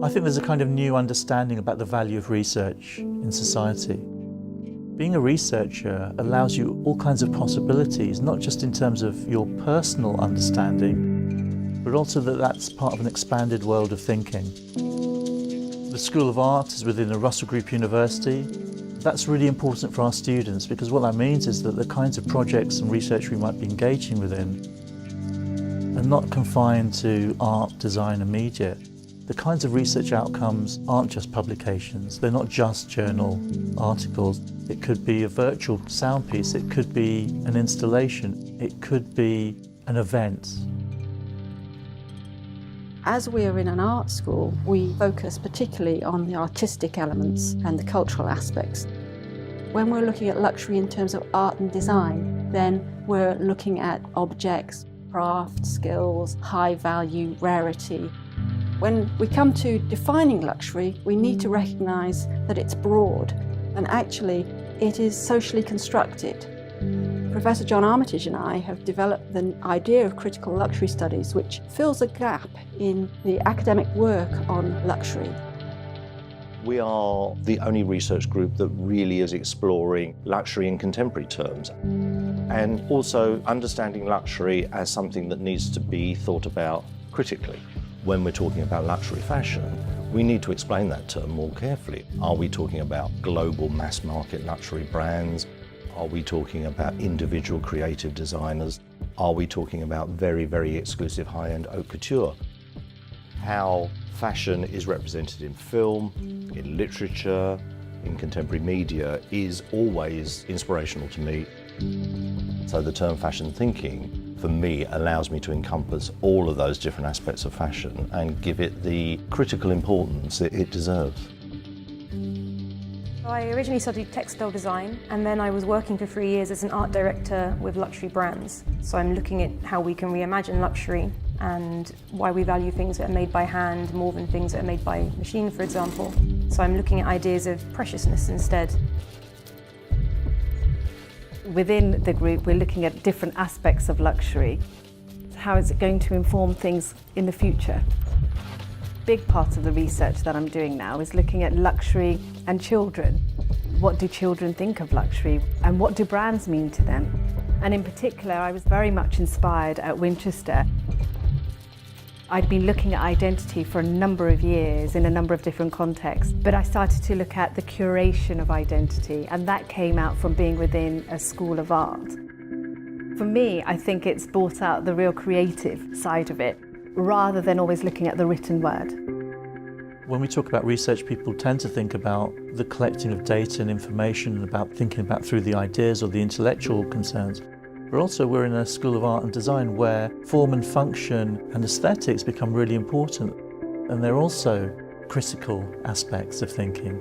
I think there's a kind of new understanding about the value of research in society. Being a researcher allows you all kinds of possibilities, not just in terms of your personal understanding, but also that that's part of an expanded world of thinking. The School of Art is within a Russell Group University. That's really important for our students because what that means is that the kinds of projects and research we might be engaging within are not confined to art, design and media. The kinds of research outcomes aren't just publications, they're not just journal articles. It could be a virtual sound piece, it could be an installation, it could be an event. As we are in an art school, we focus particularly on the artistic elements and the cultural aspects. When we're looking at luxury in terms of art and design, then we're looking at objects, craft, skills, high value, rarity. When we come to defining luxury, we need to recognise that it's broad and actually it is socially constructed. Professor John Armitage and I have developed the idea of critical luxury studies, which fills a gap in the academic work on luxury. We are the only research group that really is exploring luxury in contemporary terms and also understanding luxury as something that needs to be thought about critically. When we're talking about luxury fashion, we need to explain that term more carefully. Are we talking about global mass market luxury brands? Are we talking about individual creative designers? Are we talking about very, very exclusive high-end haute couture? How fashion is represented in film, in literature, in contemporary media is always inspirational to me. So the term fashion thinking, for me, allows me to encompass all of those different aspects of fashion and give it the critical importance it deserves. I originally studied textile design and then I was working for 3 years as an art director with luxury brands. So I'm looking at how we can reimagine luxury and why we value things that are made by hand more than things that are made by machine, for example. So I'm looking at ideas of preciousness instead. Within the group, we're looking at different aspects of luxury. How is it going to inform things in the future? Big part of the research that I'm doing now is looking at luxury and children. What do children think of luxury and what do brands mean to them? And in particular, I was very much inspired at Winchester. I'd been looking at identity for a number of years in a number of different contexts, but I started to look at the curation of identity, and that came out from being within a school of art. For me, I think it's brought out the real creative side of it, rather than always looking at the written word. When we talk about research, people tend to think about the collecting of data and information and about thinking about through the ideas or the intellectual concerns. But also we're in a School of Art and Design where form and function and aesthetics become really important, and they're also critical aspects of thinking.